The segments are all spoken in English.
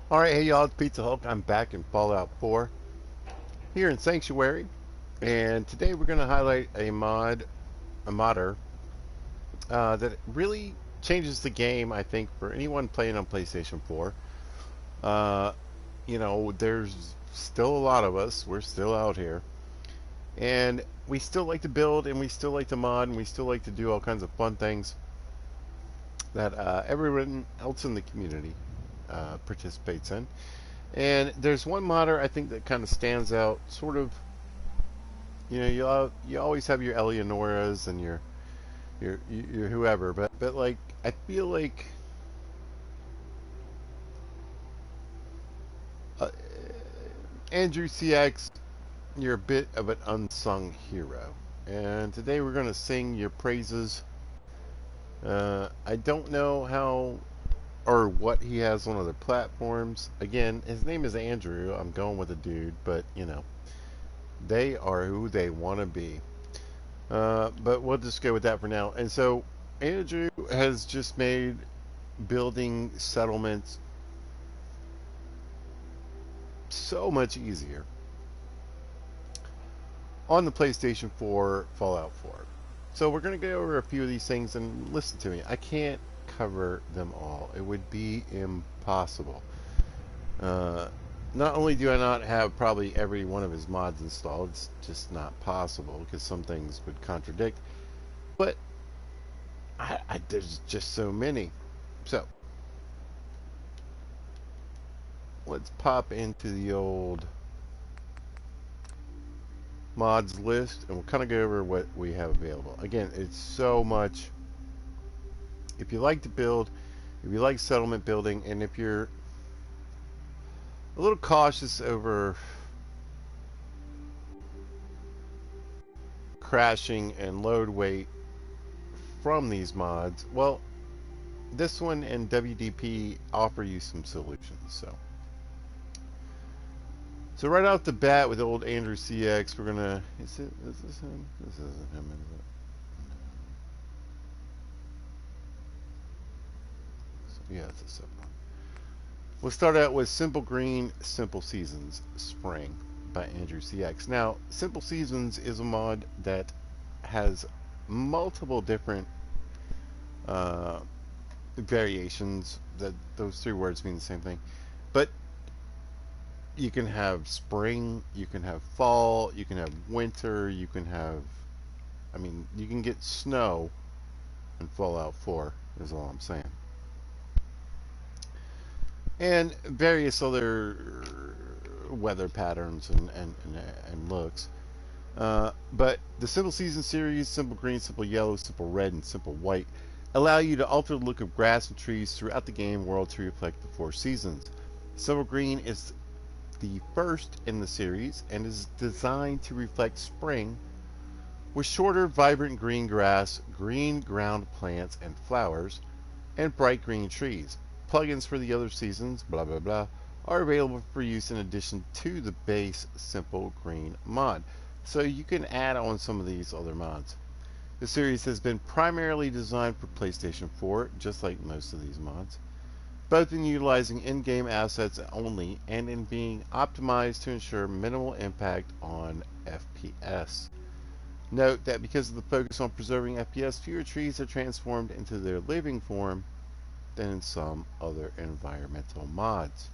Alright, hey y'all, it's Pizza Hulk. I'm back in Fallout 4 here in Sanctuary. And today we're going to highlight a modder, that really changes the game, I think, for anyone playing on PlayStation 4. Uh, there's still a lot of us. We're still out here. And we still like to build, and we still like to mod, and we still like to do all kinds of fun things that everyone else in the community participates in. And there's one modder I think that kind of stands out, sort of. You always have your Eleonoras and your whoever, but like I feel like uh, Andrewcx, you're a bit of an unsung hero, and today we're gonna sing your praises. I don't know how or what he has on other platforms. Again, his name is Andrew. I'm going with a dude, but they are who they want to be. But we'll just go with that for now. And so Andrew has just made building settlements so much easier on the PlayStation 4 Fallout 4. So we're going to go over a few of these things, and listen to me. I can't cover them all. It would be impossible. Not only do I not have probably every one of his mods installed, it's just not possible because some things would contradict, but there's just so many. So let's pop into the old mods list, and we'll kind of go over what we have available. Again, it's so much. If you like to build, if you like settlement building, and if you're a little cautious over crashing and load weight from these mods, well, this one and WDP offer you some solutions. So right off the bat with old Andrewcx, we're gonna. Is this him? This isn't him, is it? Yeah, it's a simple. We'll start out with Simple Green, Simple Seasons, Spring by Andrewcx. Now, Simple Seasons is a mod that has multiple different variations. That those three words mean the same thing, but you can have spring, you can have fall, you can have winter, you can have, I mean, you can get snow in Fallout 4, is all I'm saying. And various other weather patterns and looks. But the Simple Season series, Simple Green, Simple Yellow, Simple Red, and Simple White, allow you to alter the look of grass and trees throughout the game world to reflect the four seasons. Simple Green is the first in the series and is designed to reflect spring with shorter, vibrant green grass, green ground plants and flowers, and bright green trees. Plugins for the other seasons, blah blah blah, are available for use in addition to the base Simple Green mod. So you can add on some of these other mods. The series has been primarily designed for PlayStation 4, just like most of these mods, both in utilizing in-game assets only and in being optimized to ensure minimal impact on FPS. Note that because of the focus on preserving FPS, fewer trees are transformed into their living form than in some other environmental mods.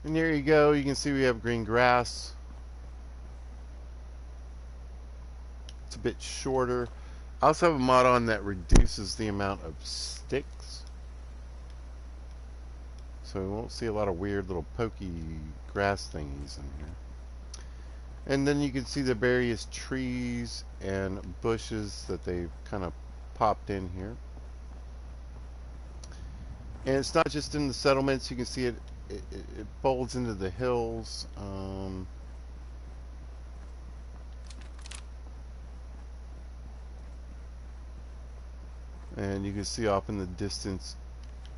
And there you go, you can see we have green grass. It's a bit shorter. I also have a mod on that reduces the amount of sticks, so we won't see a lot of weird little pokey grass thingies in here. And then you can see the various trees and bushes that they've kind of popped in here. And it's not just in the settlements, you can see it folds into the hills. And you can see off in the distance,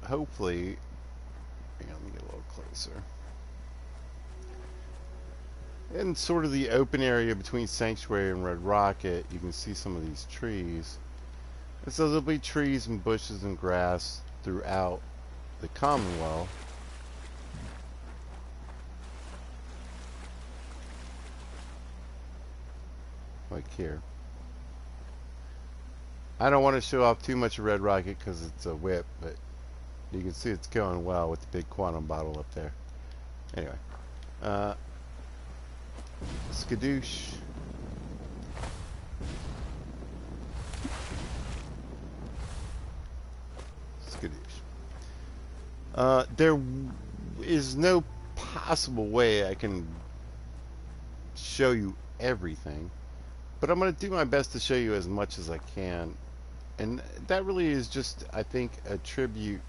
hopefully, hang on, let me get a little closer. In sort of the open area between Sanctuary and Red Rocket, you can see some of these trees. And so there'll be trees and bushes and grass throughout the Commonwealth. Like here. I don't want to show off too much of Red Rocket because it's a whip, but you can see it's going well with the big quantum bottle up there. Anyway. Skadoosh. There is no possible way I can show you everything, but I'm going to do my best to show you as much as I can. And that really is just, I think, a tribute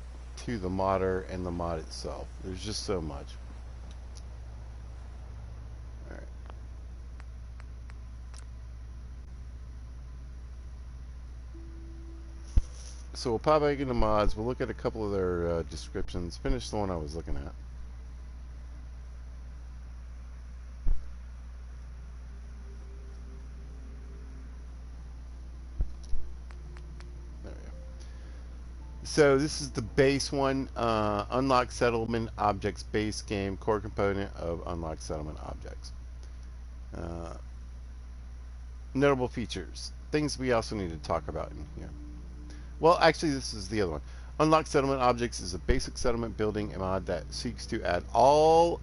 to the modder and the mod itself. There's just so much. Alright. So we'll pop back into mods. We'll look at a couple of their descriptions. Finish the one I was looking at. So this is the base one, unlock settlement objects base game, core component of unlock settlement objects. Notable features, things we also need to talk about in here. Well, actually this is the other one. Unlock settlement objects is a basic settlement building mod that seeks to add all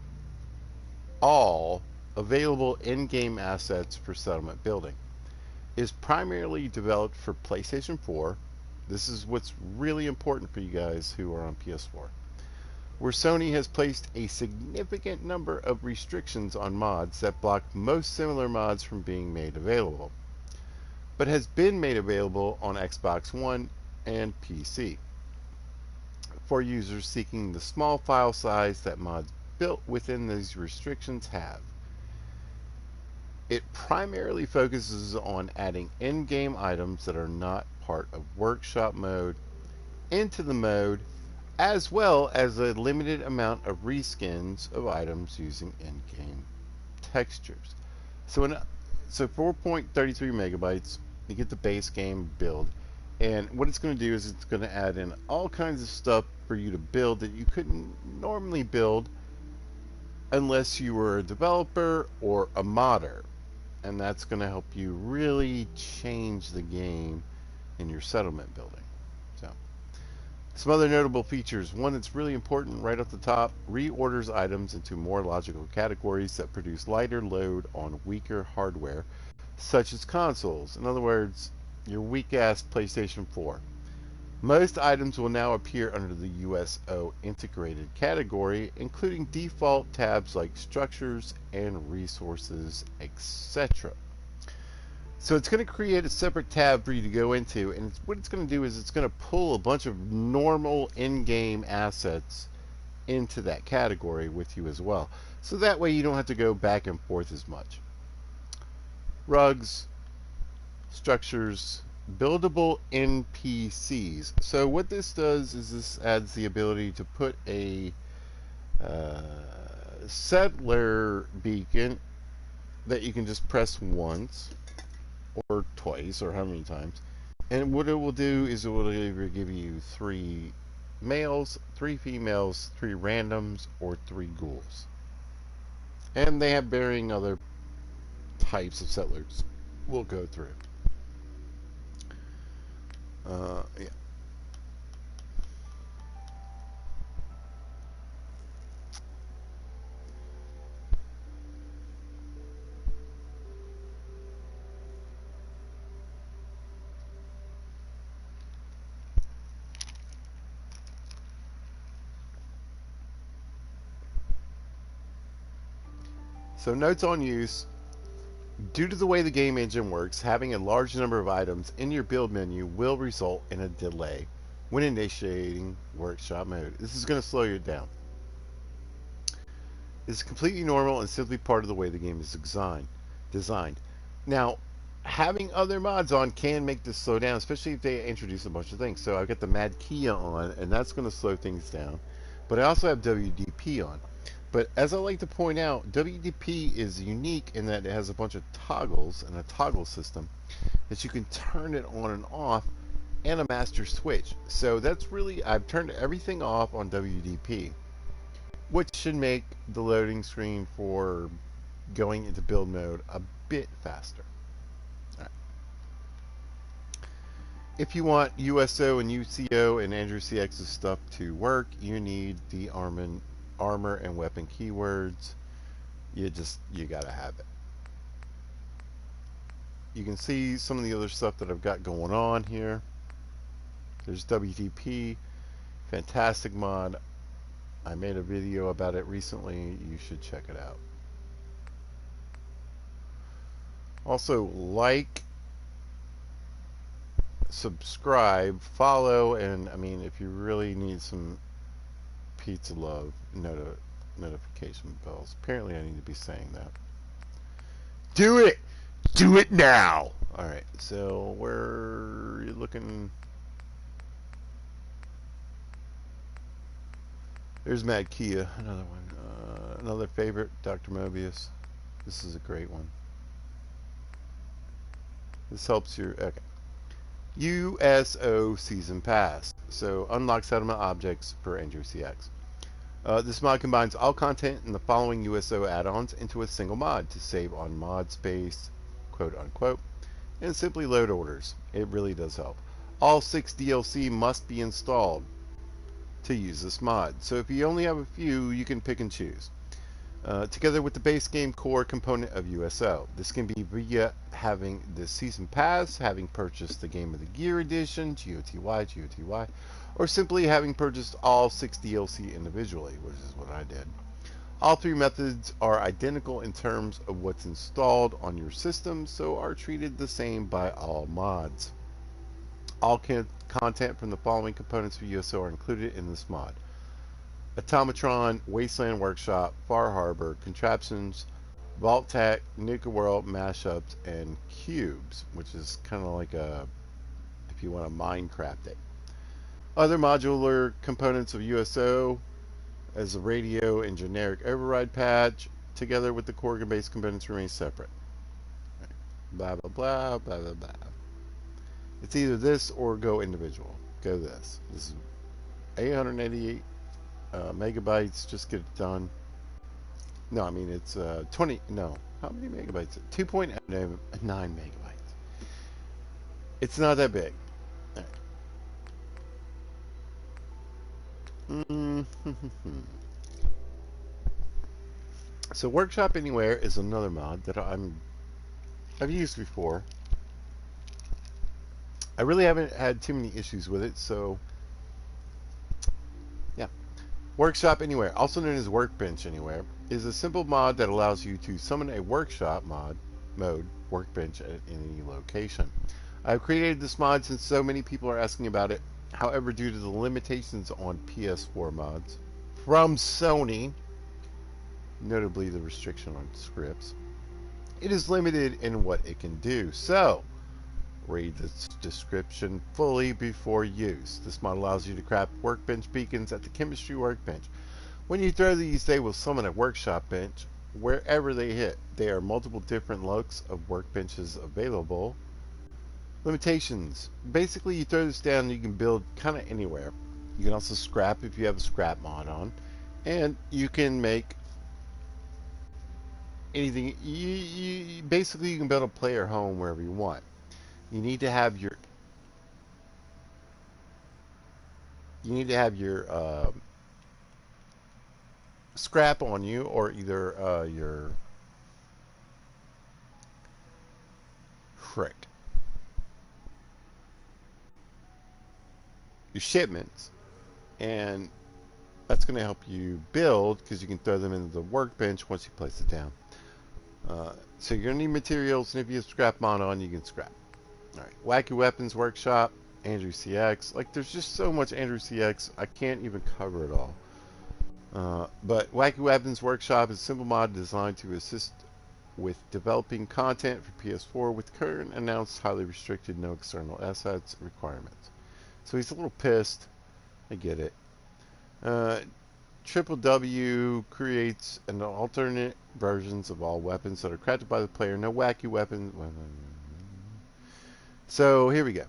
available in-game assets for settlement building. It is primarily developed for PlayStation 4. This is what's really important for you guys who are on PS4, where Sony has placed a significant number of restrictions on mods that block most similar mods from being made available, but has been made available on Xbox One and PC for users seeking the small file size that mods built within these restrictions have. It primarily focuses on adding in-game items that are not part of workshop mode into the mode, as well as a limited amount of reskins of items using in-game textures. So 4.33 megabytes, you get the base game build, and what it's going to do is it's going to add in all kinds of stuff for you to build that you couldn't normally build unless you were a developer or a modder. And that's going to help you really change the game in your settlement building. So, some other notable features. One that's really important right off the top, reorders items into more logical categories that produce lighter load on weaker hardware, such as consoles. In other words, your weak-ass PlayStation 4. Most items will now appear under the USO integrated category, including default tabs like structures and resources, etc. So it's going to create a separate tab for you to go into, and what it's going to do is it's going to pull a bunch of normal in-game assets into that category with you as well. So that way you don't have to go back and forth as much. Rugs, structures, buildable NPCs. So what this does is this adds the ability to put a settler beacon that you can just press once or twice or how many times, and what it will do is it will either give you 3 males, 3 females, 3 randoms, or 3 ghouls. And they have varying other types of settlers we'll go through. Yeah. So notes on use. Due to the way the game engine works, having a large number of items in your build menu will result in a delay when initiating workshop mode. This is going to slow you down. This is completely normal and simply part of the way the game is designed. Now, having other mods on can make this slow down, especially if they introduce a bunch of things. So I've got the Mad Kia on, and that's going to slow things down. But I also have WDP on. But as I like to point out, WDP is unique in that it has a bunch of toggles and a toggle system that you can turn it on and off and a master switch. So that's really, I've turned everything off on WDP, which should make the loading screen for going into build mode a bit faster. All right. If you want USO and UCO and Andrewcx's stuff to work, you need the armor and weapon keywords. You gotta have it. You can see some of the other stuff that I've got going on here. There's WDP, fantastic mod. I made a video about it recently. You should check it out. Also, like, subscribe, follow, and I mean, if you really need some pizza love, notification bells. Apparently, I need to be saying that. Do it! Do it now! Alright, so where you looking? There's Mad Kia, another one. Another favorite, Dr. Mobius. This is a great one. This helps your... Okay. USO Season Pass. So, unlock settlement objects for Andrewcx. This mod combines all content in the following USO add-ons into a single mod to save on mod space, quote unquote, and simply load orders. It really does help. All 6 DLC must be installed to use this mod. So if you only have a few, you can pick and choose. Together with the base game core component of USO. This can be via having the Season Pass, having purchased the Game of the Year Edition, GOTY, or simply having purchased all 6 DLC individually, which is what I did. All 3 methods are identical in terms of what's installed on your system, so are treated the same by all mods. All content from the following components for USO are included in this mod: Automatron, Wasteland Workshop, Far Harbor, Contraptions, Vault Tech, Nuka World, Mashups, and Cubes, which is kind of like a, if you want to Minecraft it. Other modular components of USO, as the radio and generic override patch, together with the core and base components, remain separate. Blah, blah, blah, blah, blah, blah. It's either this or go individual. Go this. This is 888 megabytes. Just get it done. No, I mean it's 20. No, how many megabytes? 2.9 megabytes. It's not that big. So Workshop Anywhere is another mod that I've used before. I really haven't had too many issues with it, so yeah. Workshop Anywhere, also known as Workbench Anywhere, is a simple mod that allows you to summon a workshop mode workbench at any location. I've created this mod since so many people are asking about it. However, due to the limitations on PS4 mods from Sony, notably the restriction on scripts, it is limited in what it can do. So, read the description fully before use. This mod allows you to craft workbench beacons at the chemistry workbench. When you throw these, they will summon a workshop bench wherever they hit. There are multiple different looks of workbenches available. Limitations. Basically, you throw this down and you can build kind of anywhere. You can also scrap if you have a scrap mod on. And you can make anything. Basically, you can build a player home wherever you want. You need to have your scrap on you, or either your shipments, and that's going to help you build because you can throw them into the workbench once you place it down. So you're going to need materials, and if you have scrap mod on, you can scrap. Alright, Wacky Weapons Workshop, Andrewcx. Like, there's just so much Andrewcx, I can't even cover it all. But Wacky Weapons Workshop is a simple mod designed to assist with developing content for PS4 with current announced highly restricted no external assets requirements. So he's a little pissed. I get it. Triple W creates an alternate versions of all weapons that are crafted by the player. No wacky weapons. So here we go.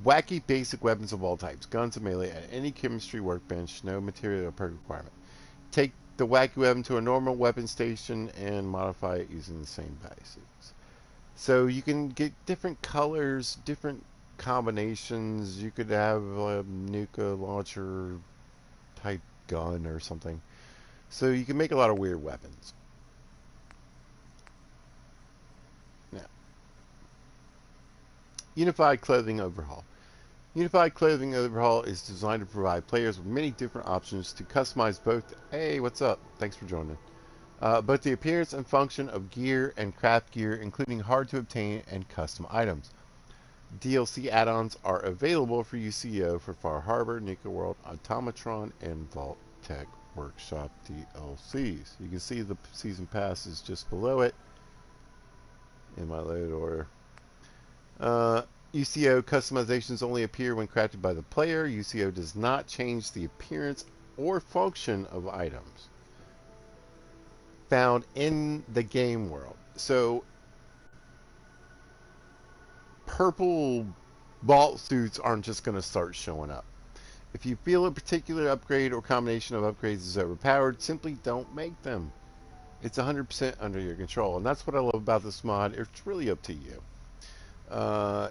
Wacky basic weapons of all types, guns and melee at any chemistry workbench, no material or perk requirement. Take the wacky weapon to a normal weapon station and modify it using the same basics. So you can get different colors, different combinations. You could have a nuka launcher type gun or something. So you can make a lot of weird weapons. Now, Unified Clothing Overhaul. Unified Clothing Overhaul is designed to provide players with many different options to customize both. Hey, what's up? Thanks for joining. Both the appearance and function of gear and craft gear, including hard to obtain and custom items. DLC add-ons are available for UCO for Far Harbor, Nika World, Automatron, and Vault Tech Workshop DLCs. You can see the season pass is just below it in my load order. UCO customizations only appear when crafted by the player. UCO does not change the appearance or function of items found in the game world. So, purple vault suits aren't just going to start showing up. If you feel a particular upgrade or combination of upgrades is overpowered, simply don't make them. It's 100% under your control, and that's what I love about this mod. It's really up to you.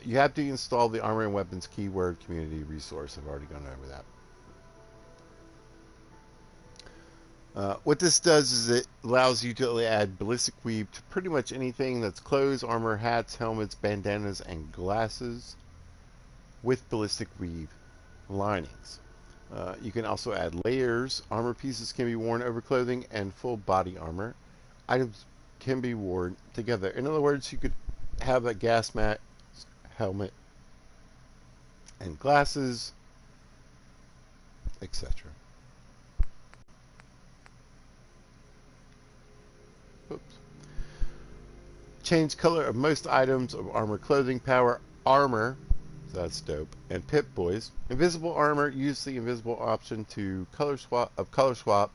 You have to install the Armor and Weapons keyword community resource. I've already gone over that. What this does is it allows you to add ballistic weave to pretty much anything that's clothes, armor, hats, helmets, bandanas, and glasses with ballistic weave linings. You can also add layers. Armor pieces can be worn over clothing and full body armor. Items can be worn together. In other words, you could have a gas mask, helmet, and glasses, etc. Oops. Change color of most items of armor, clothing, power, armor. So that's dope. And Pip Boys. Invisible armor. Use the invisible option to color swap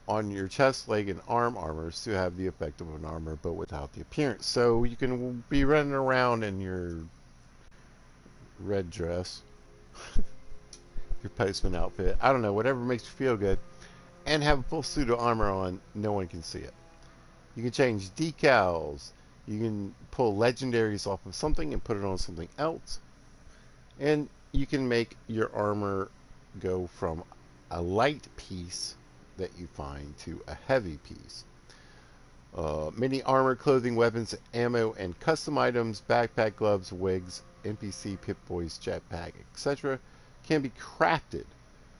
on your chest, leg, and arm armors to have the effect of an armor, but without the appearance. So you can be running around in your red dress, your postman outfit. I don't know, whatever makes you feel good, and have a full suit of armor on. No one can see it. You can change decals. You can pull legendaries off of something and put it on something else. And you can make your armor go from a light piece that you find to a heavy piece. Many armor, clothing, weapons, ammo, and custom items, backpack, gloves, wigs, NPC, Pip-Boys, jetpack, etc. can be crafted.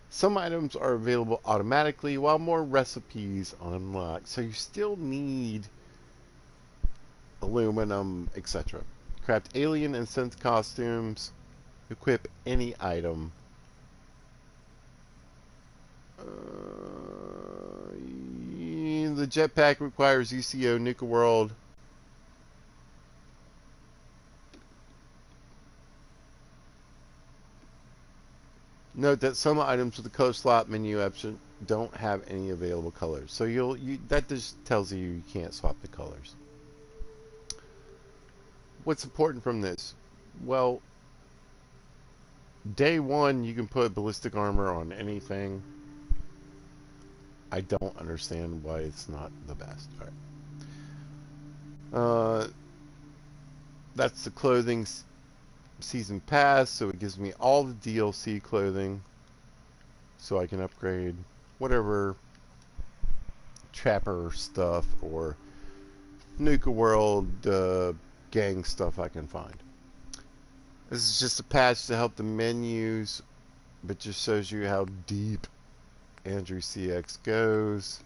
Some items are available automatically, while more recipes unlock. So you still need aluminum, etc. Craft alien and synth costumes. Equip any item. The jetpack requires UCO Nuka World. Note that some items with the color slot menu option don't have any available colors. So that just tells you can't swap the colors. What's important from this? Well, day one you can put ballistic armor on anything. I don't understand why it's not the best. All right. That's the clothing season pass, so it gives me all the DLC clothing, so I can upgrade whatever trapper stuff or Nuka World gang stuff I can find. This is just a patch to help the menus, but just shows you how deep Andrewcx goes.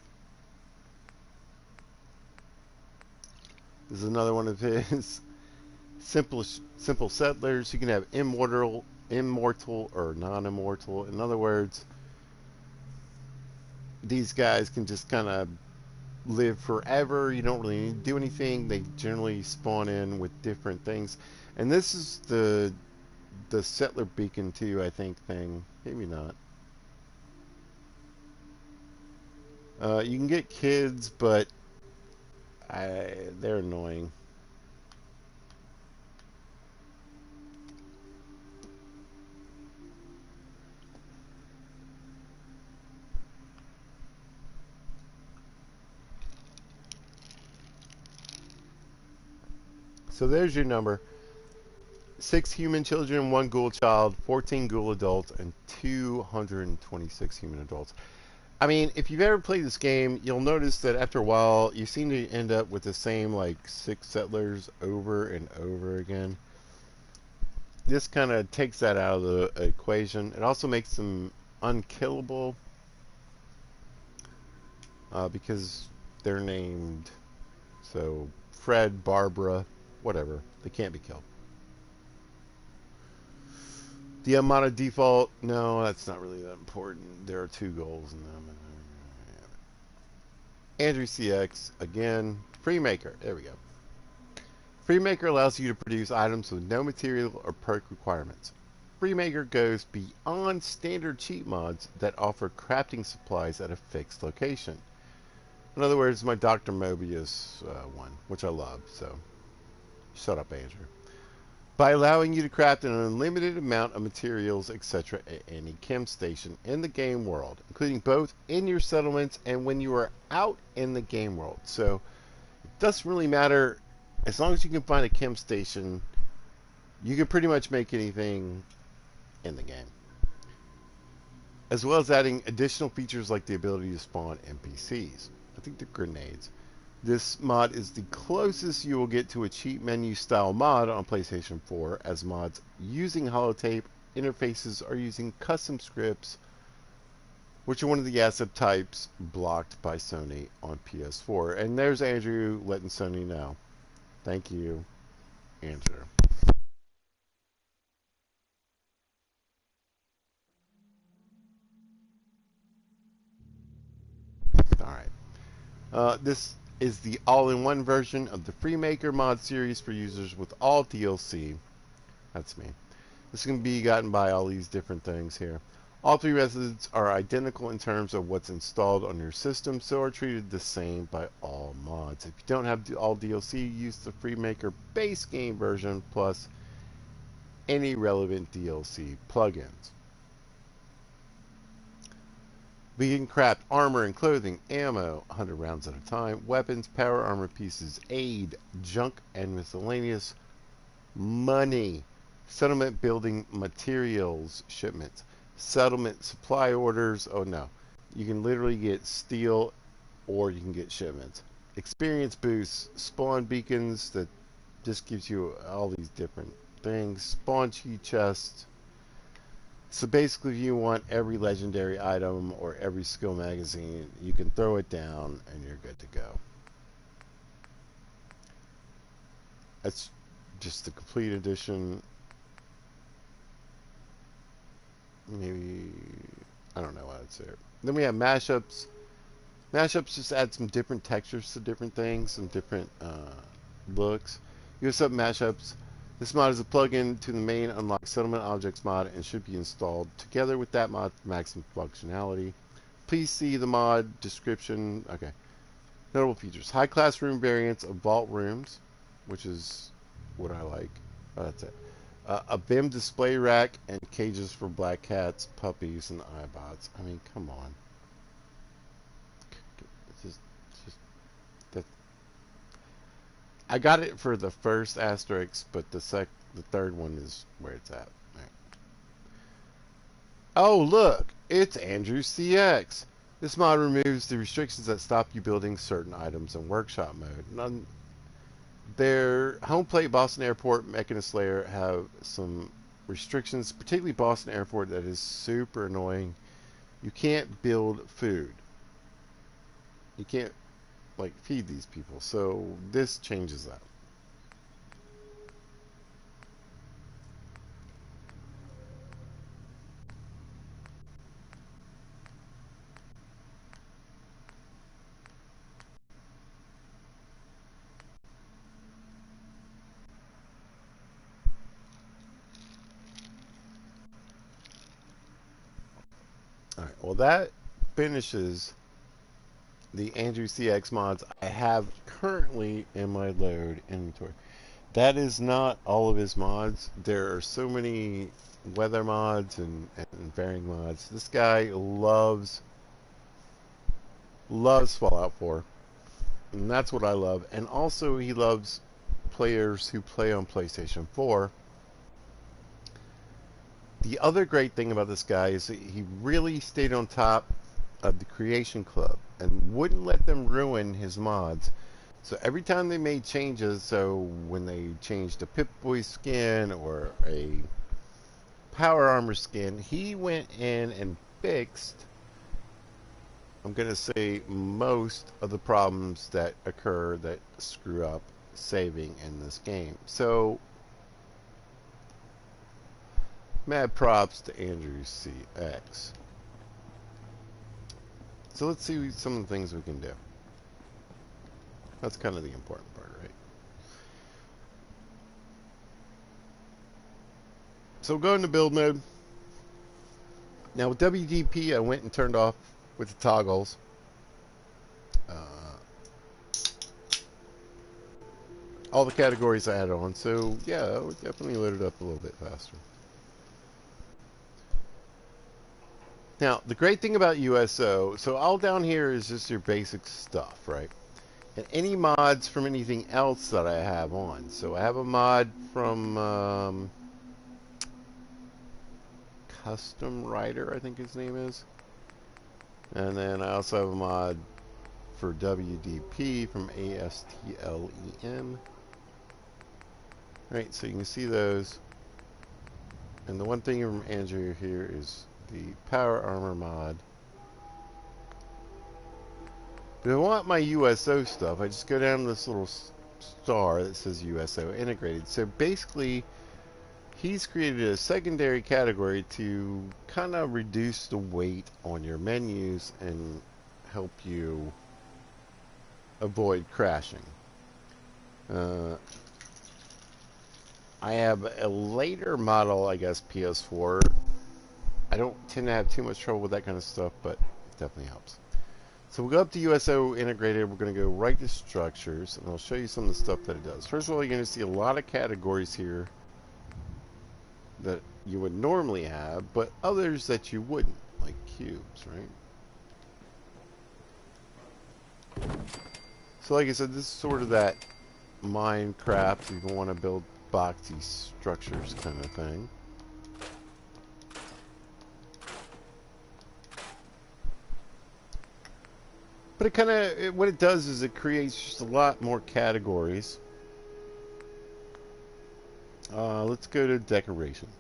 This is another one of his simple settlers. You can have immortal or non-immortal. In other words, these guys can just kind of live forever. You don't really need to do anything. They generally spawn in with different things. And this is the settler beacon too, I think, thing. Maybe not. You can get kids, but they're annoying. So there's your number. 6 human children, 1 ghoul child, 14 ghoul adults, and 226 human adults. I mean, if you've ever played this game, you'll notice that after a while, you seem to end up with the same, like, 6 settlers over and over again. This kind of takes that out of the equation. It also makes them unkillable because they're named. So, Fred, Barbara, whatever. They can't be killed. The amount of default, no, that's not really that important. There are 2 goals in them. Andrewcx, again, Freemaker, there we go. Freemaker allows you to produce items with no material or perk requirements. Freemaker goes beyond standard cheat mods that offer crafting supplies at a fixed location. In other words, my Dr. Mobius one, which I love, so shut up, Andrew. By allowing you to craft an unlimited amount of materials, etc. at any chem station in the game world, including both in your settlements and when you are out in the game world. So it doesn't really matter, as long as you can find a chem station, you can pretty much make anything in the game. As well as adding additional features like the ability to spawn NPCs. I think they're grenades. This mod is the closest you will get to a cheat menu style mod on PlayStation 4, as mods using holotape interfaces are using custom scripts, which are one of the asset types blocked by Sony on PS4. And there's Andrew letting Sony know. Thank you, Andrew. Alright. This is the all-in-one version of the Freemaker mod series for users with all DLC. That's me. This can be gotten by all these different things here. All 3 methods are identical in terms of what's installed on your system, so are treated the same by all mods. If you don't have all DLC, use the Freemaker base game version plus any relevant DLC plugins. We can craft armor and clothing, ammo, 100 rounds at a time, weapons, power armor pieces, aid, junk, and miscellaneous money. Settlement building materials shipments. Settlement supply orders. Oh no. You can literally get steel or you can get shipments. Experience boosts, spawn beacons that just gives you all these different things. Spawn cheat chests. So basically, if you want every legendary item or every skill magazine, you can throw it down and you're good to go. That's just the complete edition. Maybe, I don't know what I'd say. Then we have mashups. Mashups just add some different textures to different things, some different looks. USO mashups. This mod is a plugin to the main unlock settlement objects mod and should be installed together with that mod for maximum functionality. Please see the mod description. Okay. Notable features. High class room variants of vault rooms, which is what I like. Oh, that's it. A BIM display rack and cages for black cats, puppies, and iBots. I mean, come on. It's just that. I got it for the first asterisk, but the third one is where it's at. Right. Oh, look, it's Andrewcx. This mod removes the restrictions that stop you building certain items in workshop mode. Their home plate Boston Airport Mechanist Layer have some restrictions, particularly Boston Airport, that is super annoying. You can't build food. You can't like feed these people, so this changes that. Alright, well that finishes the Andrewcx mods I have currently in my load inventory. That is not all of his mods. There are so many weather mods and varying mods. This guy loves Fallout 4. And that's what I love. And also he loves players who play on PlayStation 4. The other great thing about this guy is that he really stayed on top of the Creation Club and wouldn't let them ruin his mods. So every time they made changes, so when they changed a Pip-Boy skin or a Power Armor skin, he went in and fixed, I'm going to say, most of the problems that occur that screw up saving in this game. So, mad props to Andrewcx. So let's see some of the things we can do. That's kind of the important part, right? So go into build mode. Now with WDP, I went and turned off with the toggles. All the categories I had on, so yeah, I would definitely load it up a little bit faster. Now, the great thing about USO, so all down here is just your basic stuff, right? And any mods from anything else that I have on. So I have a mod from Custom Writer, I think his name is. And then I also have a mod for WDP from ASTLEM. Right, so you can see those. And the one thing from Andrew here is the Power Armor mod. If I want my USO stuff, I just go down to this little star that says USO integrated. So basically, he's created a secondary category to kind of reduce the weight on your menus and help you avoid crashing. I have a later model, I guess, PS4. I don't tend to have too much trouble with that kind of stuff, but it definitely helps. So we'll go up to USO integrated. We're going to go right to structures, and I'll show you some of the stuff that it does. First of all, you're going to see a lot of categories here that you would normally have, but others that you wouldn't, like cubes, right? So like I said, this is sort of that Minecraft, if you want to build boxy structures kind of thing. But it kind of, what it does is it creates just a lot more categories. Let's go to decorations.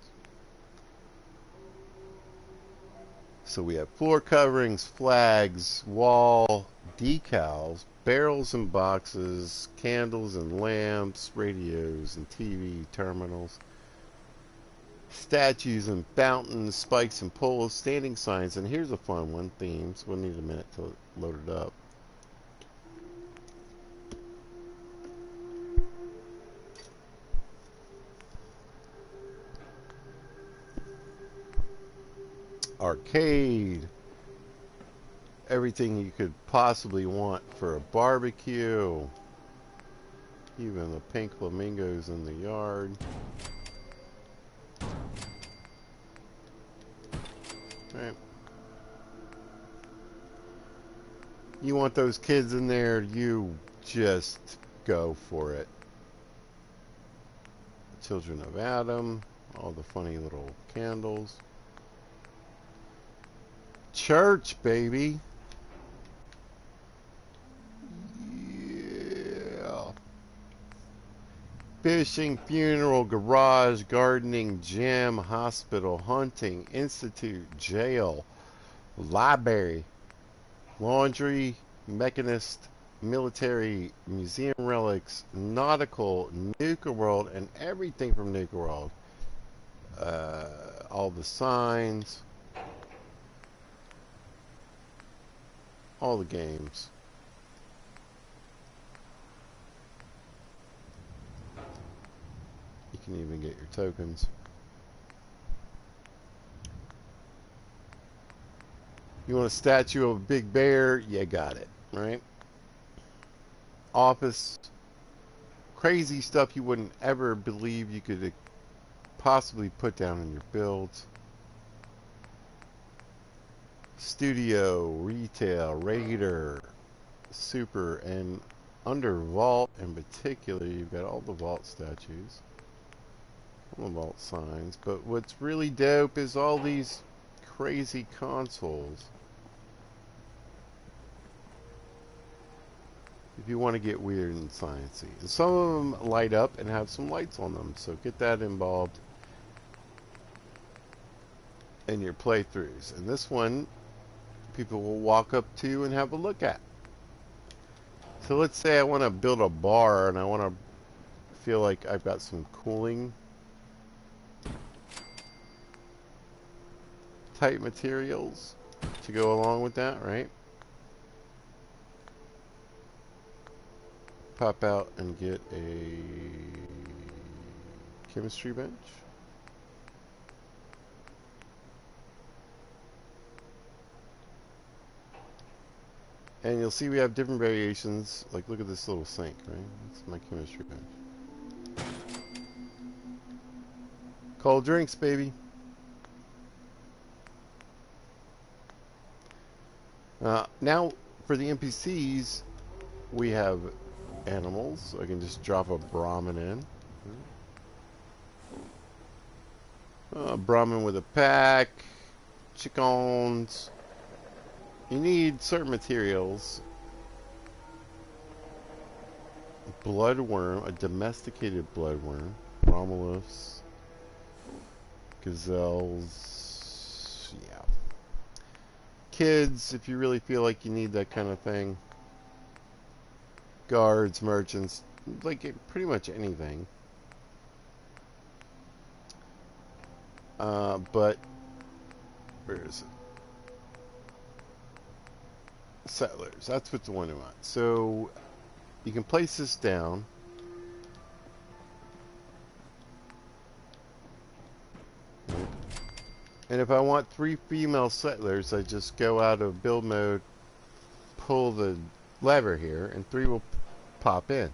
So we have floor coverings, flags, wall, decals, barrels and boxes, candles and lamps, radios and TV terminals, statues and fountains, spikes and poles, standing signs, and here's a fun one, themes. We'll need a minute to load it up. Arcade. Everything you could possibly want for a barbecue. Even the pink flamingos in the yard. Right. You want those kids in there, you just go for it. Children of Adam, all the funny little candles. Church, baby. Yeah. Fishing, funeral, garage, gardening, gym, hospital, hunting, institute, jail, library, laundry, mechanist, military, museum relics, nautical, Nuka World, and everything from Nuka World. All the signs. All the games. You can even get your tokens. You want a statue of a big bear? You got it, right? Office. Crazy stuff you wouldn't ever believe you could possibly put down in your builds. Studio, retail, raider, super, and under vault in particular, you've got all the vault statues, all the vault signs. But what's really dope is all these crazy consoles. If you want to get weird and sciencey, and some of them light up and have some lights on them, so get that involved in your playthroughs. And this one, people will walk up to and have a look at. So let's say I want to build a bar and I want to feel like I've got some cooling type materials to go along with that, right? Pop out and get a chemistry bench. And you'll see we have different variations. Like, look at this little sink, right? That's my chemistry bench. Cold drinks, baby. Now, for the NPCs, we have animals. So I can just drop a Brahmin in. Brahmin with a pack. Chickens. You need certain materials. Bloodworm, a domesticated bloodworm. Romulus. Gazelles. Yeah. Kids, if you really feel like you need that kind of thing. Guards, merchants, like pretty much anything. But, where is it? Settlers, that's what the one we want. So you can place this down. And if I want 3 female settlers, I just go out of build mode, pull the lever here, and 3 will pop in.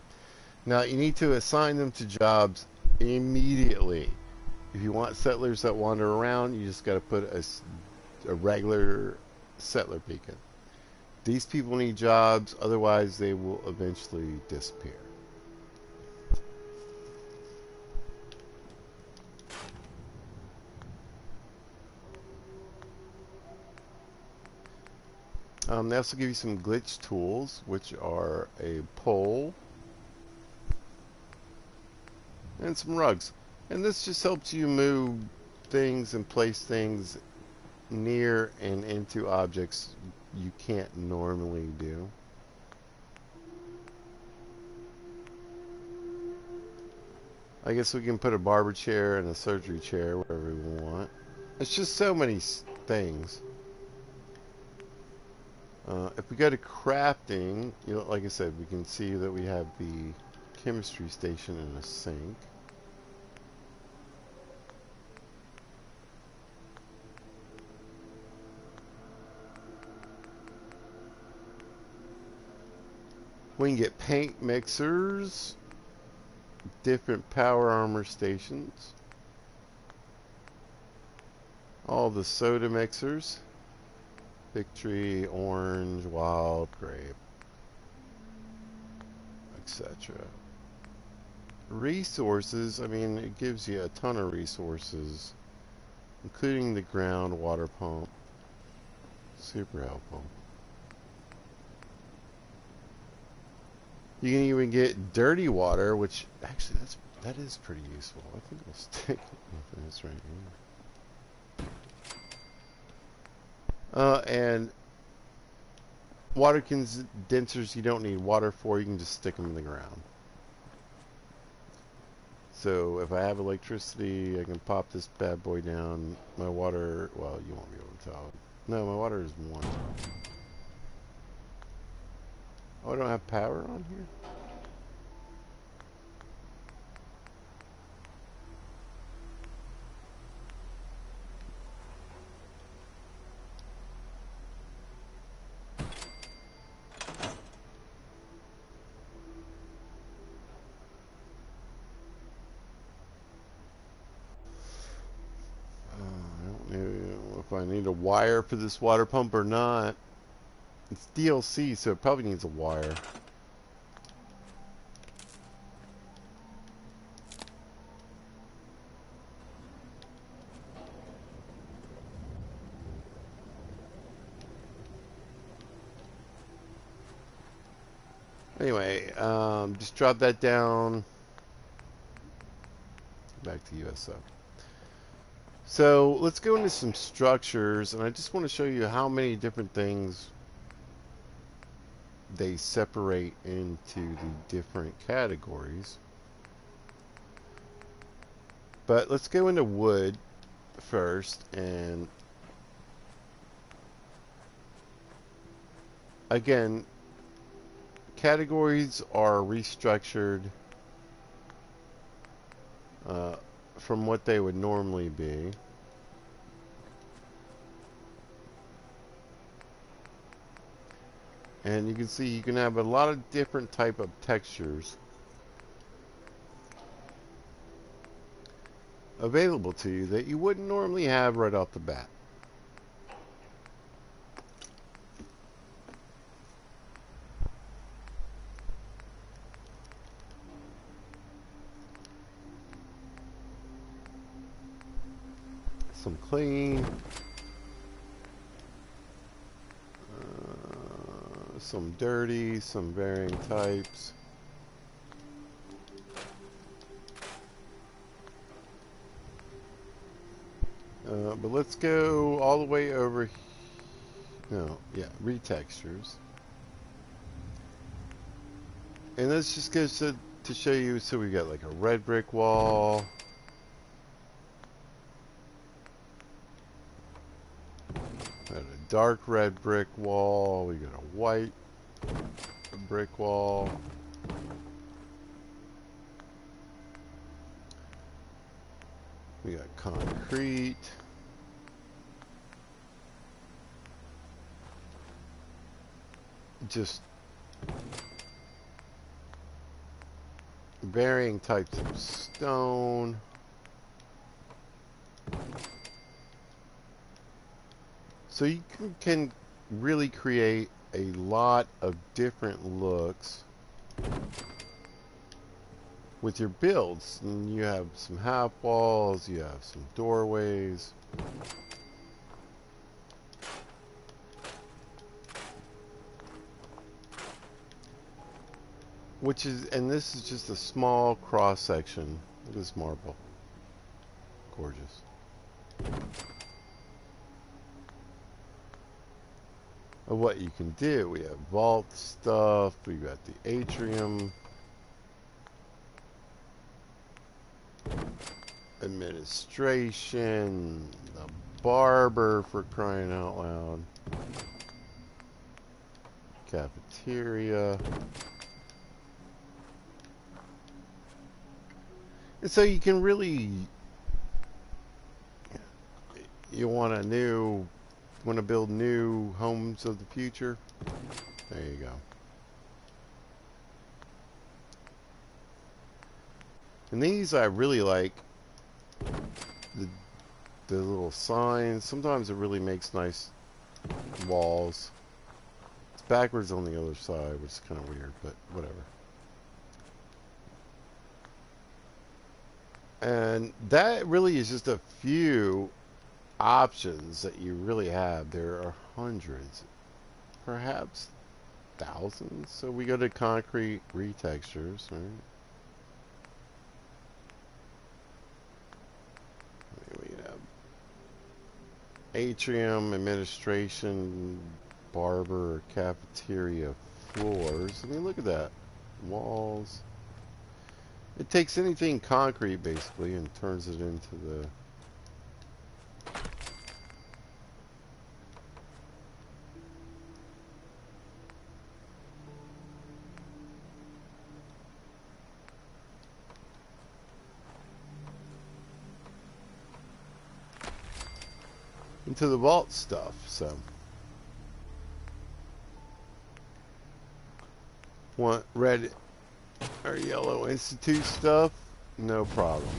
Now you need to assign them to jobs immediately. If you want settlers that wander around, you just got to put a regular settler beacon. These people need jobs, otherwise they will eventually disappear. They also give you some glitch tools, which are a pole and some rugs. And this just helps you move things and place things near and into objects you can't normally do. I guess we can put a barber chair and a surgery chair wherever we want. It's just so many things. If we go to crafting, you know, like I said, we can see that we have the chemistry station and a sink. We can get paint mixers, different power armor stations, all the soda mixers, victory, orange, wild, grape, etc. Resources, I mean, it gives you a ton of resources, including the ground water pump. Super helpful. You can even get dirty water, which actually that is pretty useful. I think I'll stick with this right here. And water condensers you don't need water for, you can just stick them in the ground. So if I have electricity, I can pop this bad boy down. My water, well, you won't be able to tell. No, my water is 1. Oh, I don't have power on here? I don't know if I need a wire for this water pump or not. It's DLC, so it probably needs a wire. Anyway, just drop that down. Back to USO. So let's go into some structures, and I just want to show you how many different things they separate into the different categories. But let's go into wood first, and again, categories are restructured from what they would normally be. And you can see you can have a lot of different type of textures available to you that you wouldn't normally have right off the bat. Some clean, some dirty, some varying types. But let's go all the way over. No, yeah, retextures. And this just goes to show you. So we got like a red brick wall. Got a dark red brick wall. We got a white brick wall. We got concrete. Just varying types of stone. So you can really create a lot of different looks with your builds. And you have some half walls, you have some doorways. And this is just a small cross section. Look at this marble. Gorgeous. Of what you can do. We have vault stuff, we got the atrium, administration, the barber for crying out loud, cafeteria. And so you can really, you want to build new homes of the future? There you go. And these I really like the little signs. Sometimes it really makes nice walls. It's backwards on the other side, which is kind of weird, but whatever. And that really is just a few options that you really have. There are hundreds, perhaps thousands. So we go to concrete retextures, right? We have atrium, administration, barber, cafeteria, floors. I mean, look at that. Walls. It takes anything concrete, basically, and turns it into the vault stuff. So want red or yellow institute stuff? No problem.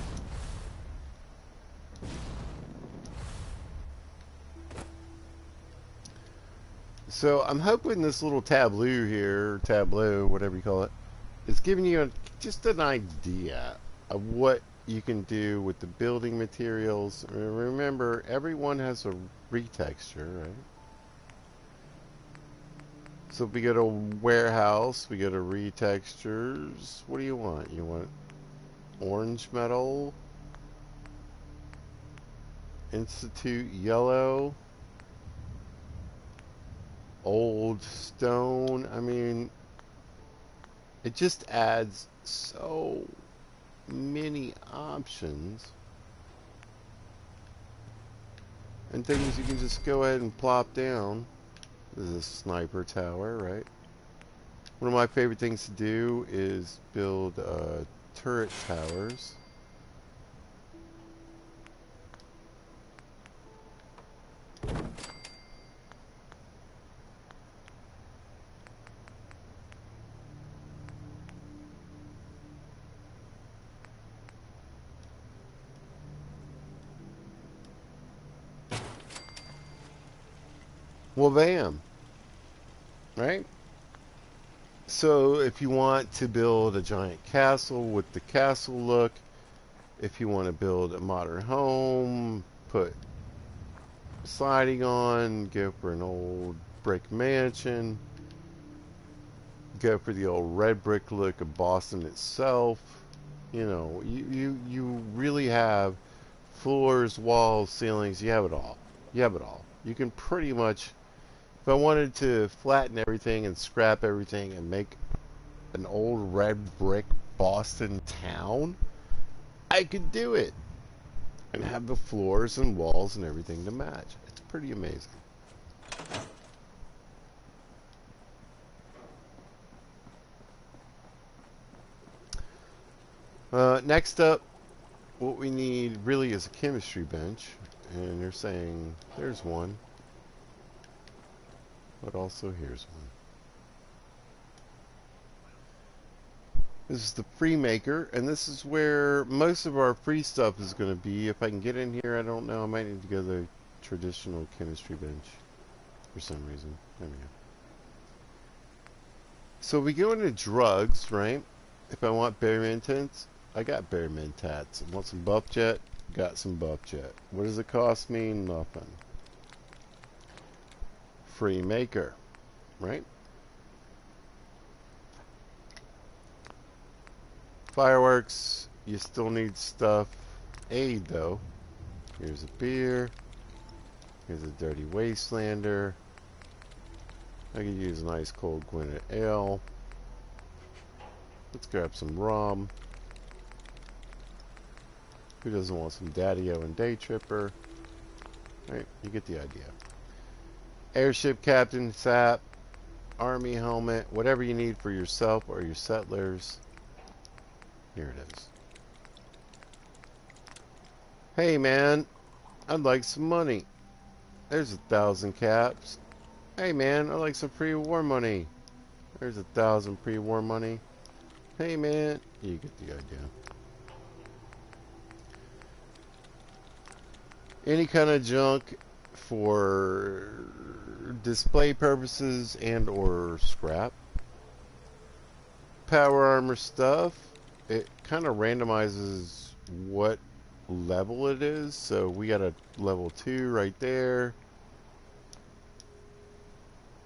So I'm hoping this little tableau, whatever you call it, is giving you just an idea of what you can do with the building materials. Remember, everyone has a retexture, right? So if we go to warehouse, we go to retextures. What do you want? You want orange metal, institute yellow, old stone. I mean, it just adds so many options and things you can just go ahead and plop down. This is a sniper tower, right? One of my favorite things to do is build turret towers. Well, bam, right? So if you want to build a giant castle with the castle look, if you want to build a modern home, put siding on, go for an old brick mansion, go for the old red brick look of Boston itself. You know, you really have floors, walls, ceilings, you have it all. You have it all. You can pretty much, if I wanted to flatten everything and scrap everything and make an old red brick Boston town, I could do it and have the floors and walls and everything to match. It's pretty amazing. Next up, what we need really is a chemistry bench, and they're saying there's one, but also here's one. This is the Freemaker, and this is where most of our free stuff is going to be. If I can get in here, I don't know. I might need to go to the traditional chemistry bench for some reason. There we go. So we go into drugs, right? If I want berry mentats, I got berry mentats. I want some buff jet, got some buff jet. What does it cost me? Nothing. Freemaker, right? Fireworks, you still need stuff. Aid though. Here's a beer. Here's a dirty wastelander. I could use an ice cold Gwynedd ale. Let's grab some rum. Who doesn't want some Daddy-O and Day Tripper? Right, you get the idea. Airship captain, sap, army helmet, whatever you need for yourself or your settlers. Here it is. Hey man, I'd like some money. There's 1,000 caps. Hey man, I'd like some pre-war money. There's 1,000 pre-war money. Hey man, you get the idea. Any kind of junk for display purposes and or scrap. Power armor stuff, it kind of randomizes what level it is. So we got a level 2 right there.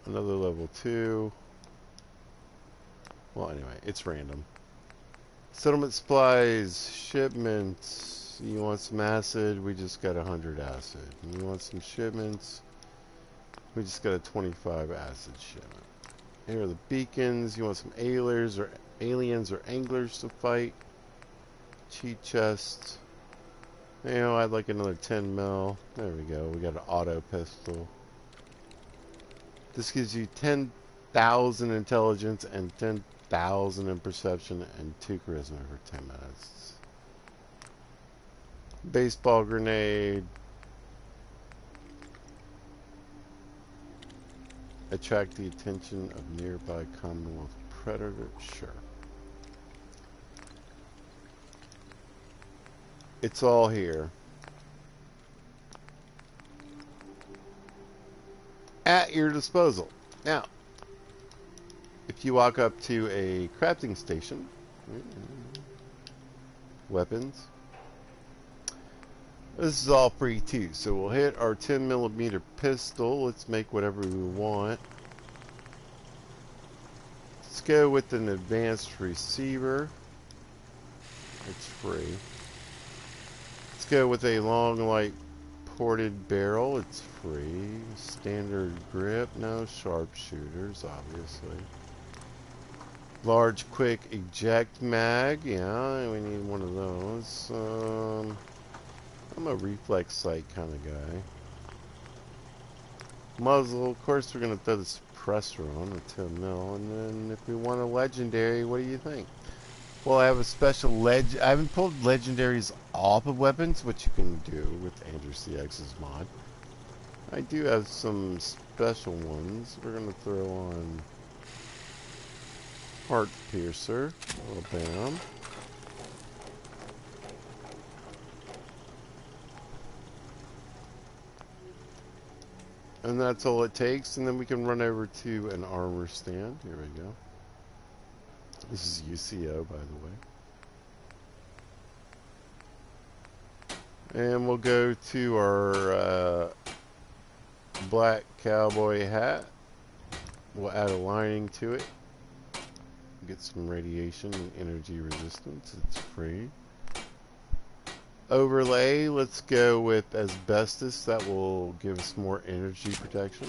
Another level 2. Well, anyway, it's random. Settlement supplies, shipments. You want some acid? We just got 100 acid. You want some shipments? We just got a 25 acid shipment. Here are the beacons. You want some aliens or anglers to fight? Cheat chest. You know, I'd like another 10 mil. There we go. We got an auto pistol. This gives you 10,000 intelligence and 10,000 in perception and 2 charisma for 10 minutes. Baseball grenade. Attract the attention of nearby Commonwealth predator. Sure. It's all here. At your disposal. Now, if you walk up to a crafting station, weapons, this is all free too. So we'll hit our 10mm pistol. Let's make whatever we want. go with an advanced receiver. It's free. Let's go with a long light ported barrel. It's free. Standard grip. No sharpshooters, obviously. Large quick eject mag. Yeah, we need one of those. I'm a reflex sight kind of guy. Muzzle. Of course, we're going to throw the suppressor on, a 10 mil. And then if we want a legendary, what do you think? Well, I have a special I haven't pulled legendaries off of weapons, which you can do with Andrewcx's mod. I do have some special ones. We're going to throw on Heart Piercer. Oh, bam. And that's all it takes. And then we can run over to an armor stand. Here we go. This is UCO, by the way. And we'll go to our black cowboy hat. We'll add a lining to it. Get some radiation and energy resistance. It's free. Overlay, let's go with asbestos. That will give us more energy protection.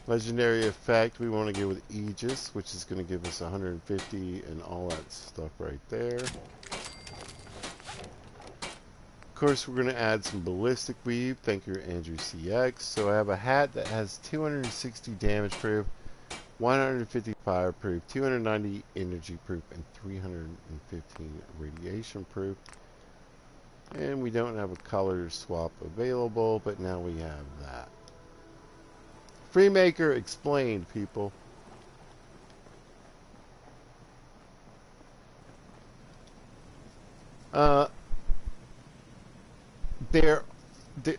Legendary effect, we want to go with Aegis, which is going to give us 150 and all that stuff right there. Of course, we're going to add some ballistic weave. Thank you, Andrewcx. So I have a hat that has 260 damage proof, 150 fire proof, 290 energy proof, and 315 radiation proof. And we don't have a color swap available, but now we have that. Freemaker explained, people.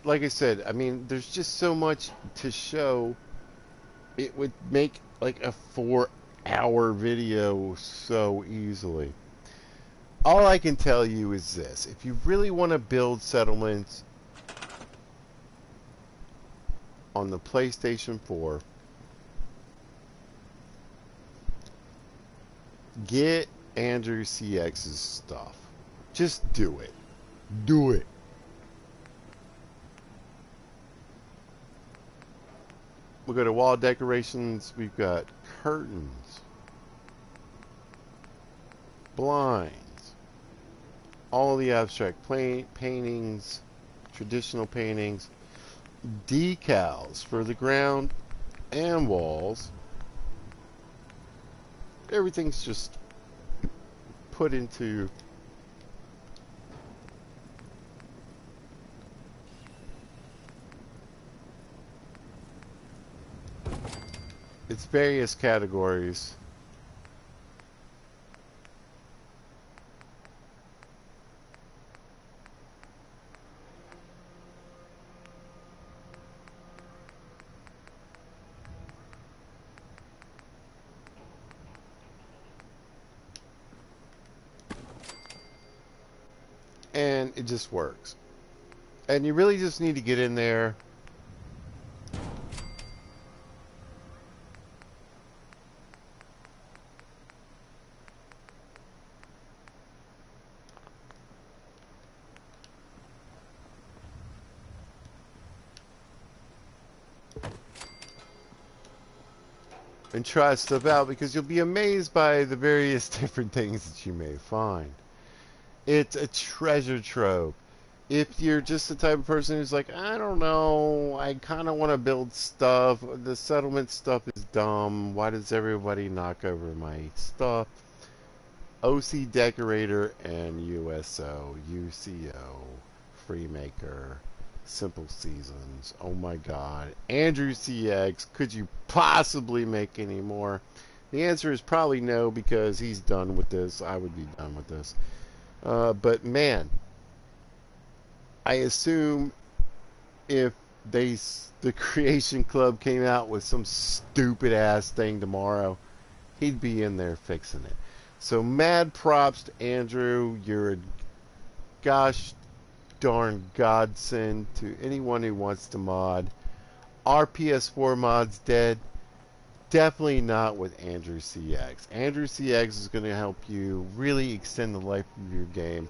Like I said, I mean, there's just so much to show. It would make like a 4-hour video so easily. All I can tell you is this: if you really want to build settlements on the PlayStation 4, get Andrewcx's stuff. Just do it. Do it. We'll go to wall decorations. We've got curtains, blinds, all the abstract paintings, traditional paintings, decals for the ground and walls. Everything's just put into its various categories. And it just works. And you really just need to get in there and try stuff out, because you'll be amazed by the various different things that you may find. It's a treasure trove. If you're just the type of person who's like, I don't know, I kind of want to build stuff, the settlement stuff is dumb, why does everybody knock over my stuff? OC Decorator and USO+UCO+, Freemaker, Simple Seasons. Oh my god. Andrewcx, could you possibly make any more? The answer is probably no, because he's done with this. I would be done with this. But man, I assume if the Creation Club came out with some stupid ass thing tomorrow, he'd be in there fixing it. So mad props to Andrew. You're a gosh darn godsend to anyone who wants to mod. Our PS4 mod's dead. definitely not with Andrewcx. Andrewcx is going to help you really extend the life of your game.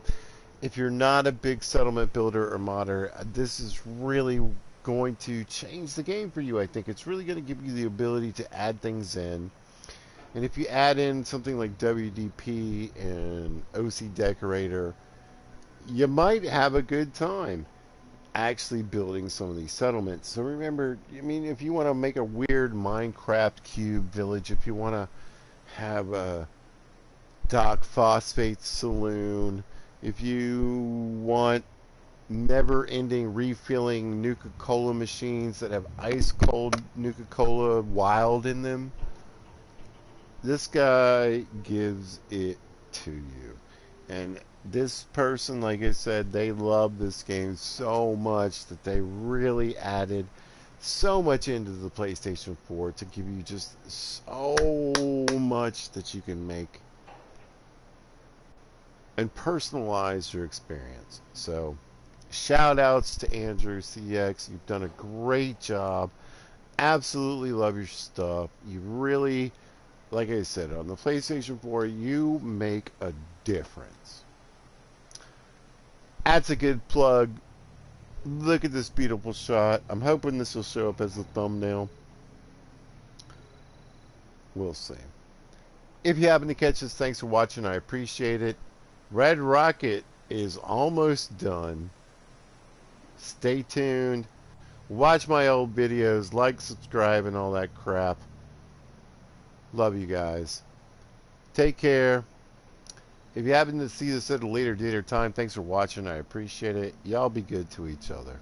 If you're not a big settlement builder or modder, this is really going to change the game for you. I think it's really going to give you the ability to add things in. And if you add in something like WDP and OC Decorator, you might have a good time actually building some of these settlements. So remember, I mean, if you want to make a weird Minecraft cube village, if you want to have a Doc Phosphate saloon, if you want never-ending refilling Nuka-Cola machines that have ice-cold Nuka-Cola wild in them, this guy gives it to you. And this person, like I said, they love this game so much that they really added so much into the PlayStation 4 to give you just so much that you can make and personalize your experience. So shout outs to Andrewcx. You've done a great job. Absolutely love your stuff. You really, like I said, on the PlayStation 4, you make a difference. That's a good plug. Look at this beautiful shot. I'm hoping this will show up as a thumbnail. We'll see. If you happen to catch this, thanks for watching. I appreciate it. Red Rocket is almost done. Stay tuned. Watch my old videos. Like, subscribe, and all that crap. Love you guys. Take care. If you happen to see this at a later date or time, thanks for watching. I appreciate it. Y'all be good to each other.